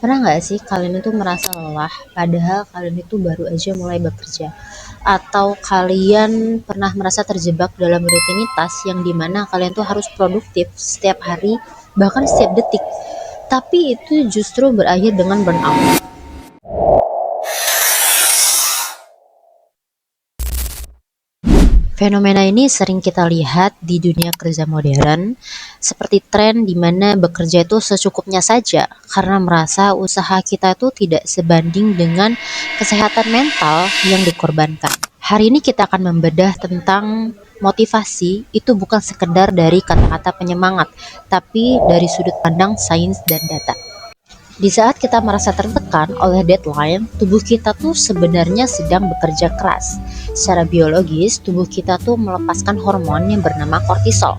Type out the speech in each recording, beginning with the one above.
Pernah nggak sih kalian itu merasa lelah, padahal kalian itu baru aja mulai bekerja? Atau kalian pernah merasa terjebak dalam rutinitas yang dimana kalian tuh harus produktif setiap hari, bahkan setiap detik, tapi itu justru berakhir dengan burnout? Fenomena ini sering kita lihat di dunia kerja modern, seperti tren di mana bekerja itu secukupnya saja karena merasa usaha kita itu tidak sebanding dengan kesehatan mental yang dikorbankan. Hari ini kita akan membedah tentang motivasi itu bukan sekedar dari kata-kata penyemangat, tapi dari sudut pandang sains dan data. Di saat kita merasa tertekan oleh deadline, tubuh kita tuh sebenarnya sedang bekerja keras. Secara biologis, tubuh kita tuh melepaskan hormon yang bernama kortisol.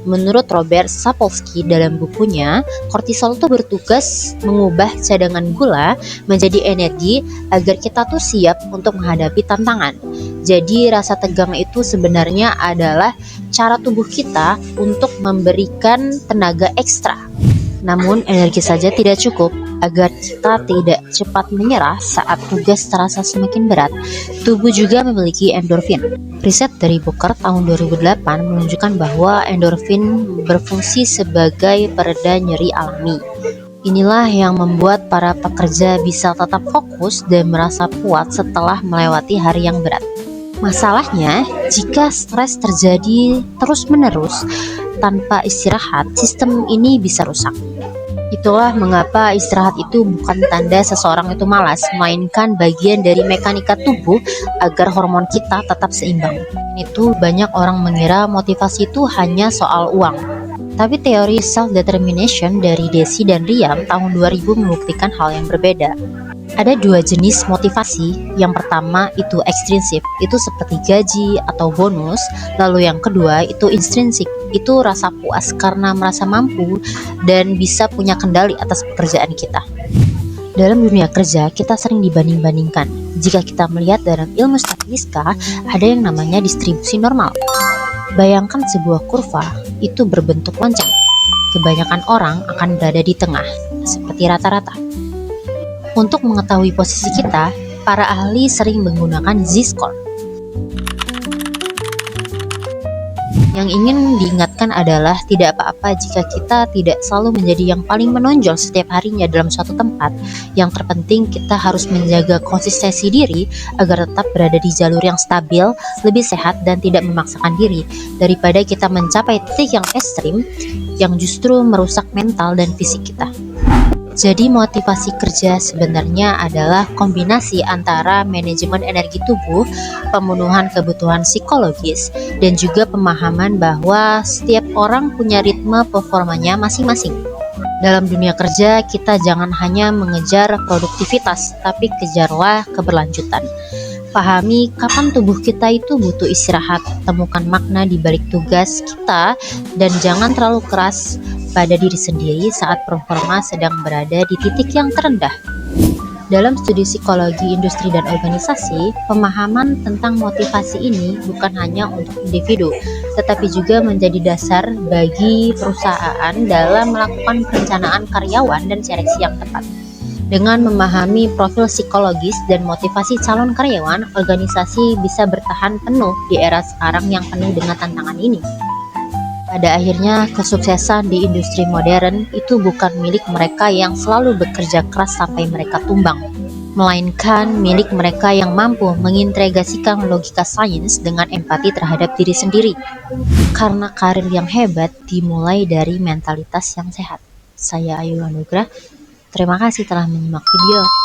Menurut Robert Sapolsky dalam bukunya, kortisol tuh bertugas mengubah cadangan gula menjadi energi agar kita tuh siap untuk menghadapi tantangan. Jadi rasa tegang itu sebenarnya adalah cara tubuh kita untuk memberikan tenaga ekstra. Namun energi saja tidak cukup. Agar kita tidak cepat menyerah saat tugas terasa semakin berat, tubuh juga memiliki endorfin. Riset dari Booker tahun 2008 menunjukkan bahwa endorfin berfungsi sebagai pereda nyeri alami. Inilah yang membuat para pekerja bisa tetap fokus dan merasa kuat setelah melewati hari yang berat. Masalahnya, jika stres terjadi terus-menerus tanpa istirahat, sistem ini bisa rusak. Itulah mengapa istirahat itu bukan tanda seseorang itu malas, melainkan bagian dari mekanika tubuh agar hormon kita tetap seimbang. Itu banyak orang mengira motivasi itu hanya soal uang. Tapi teori self-determination dari Desi dan Riam tahun 2000 membuktikan hal yang berbeda. Ada dua jenis motivasi. Yang pertama itu ekstrinsik, itu seperti gaji atau bonus. Lalu yang kedua itu intrinsik, itu rasa puas karena merasa mampu dan bisa punya kendali atas pekerjaan kita. Dalam dunia kerja, kita sering dibanding-bandingkan. Jika kita melihat dalam ilmu statistika, ada yang namanya distribusi normal. Bayangkan sebuah kurva itu berbentuk lonceng. Kebanyakan orang akan berada di tengah, seperti rata-rata. Untuk mengetahui posisi kita, para ahli sering menggunakan Z-score. Yang ingin diingatkan adalah tidak apa-apa jika kita tidak selalu menjadi yang paling menonjol setiap harinya dalam suatu tempat. Yang terpenting kita harus menjaga konsistensi diri agar tetap berada di jalur yang stabil, lebih sehat dan tidak memaksakan diri daripada kita mencapai titik yang ekstrim yang justru merusak mental dan fisik kita. Jadi motivasi kerja sebenarnya adalah kombinasi antara manajemen energi tubuh, pemenuhan kebutuhan psikologis, dan juga pemahaman bahwa setiap orang punya ritme performanya masing-masing. Dalam dunia kerja, kita jangan hanya mengejar produktivitas, tapi kejarlah keberlanjutan. Pahami kapan tubuh kita itu butuh istirahat, temukan makna di balik tugas kita, dan jangan terlalu keras pada diri sendiri saat performa sedang berada di titik yang terendah. Dalam studi psikologi industri dan organisasi, pemahaman tentang motivasi ini bukan hanya untuk individu, tetapi juga menjadi dasar bagi perusahaan dalam melakukan perencanaan karyawan dan seleksi yang tepat. Dengan memahami profil psikologis dan motivasi calon karyawan, organisasi bisa bertahan penuh di era sekarang yang penuh dengan tantangan ini. Pada akhirnya, kesuksesan di industri modern itu bukan milik mereka yang selalu bekerja keras sampai mereka tumbang, melainkan milik mereka yang mampu mengintegrasikan logika sains dengan empati terhadap diri sendiri. Karena karir yang hebat dimulai dari mentalitas yang sehat. Saya Ayu Anugrah. Terima kasih telah menyimak video.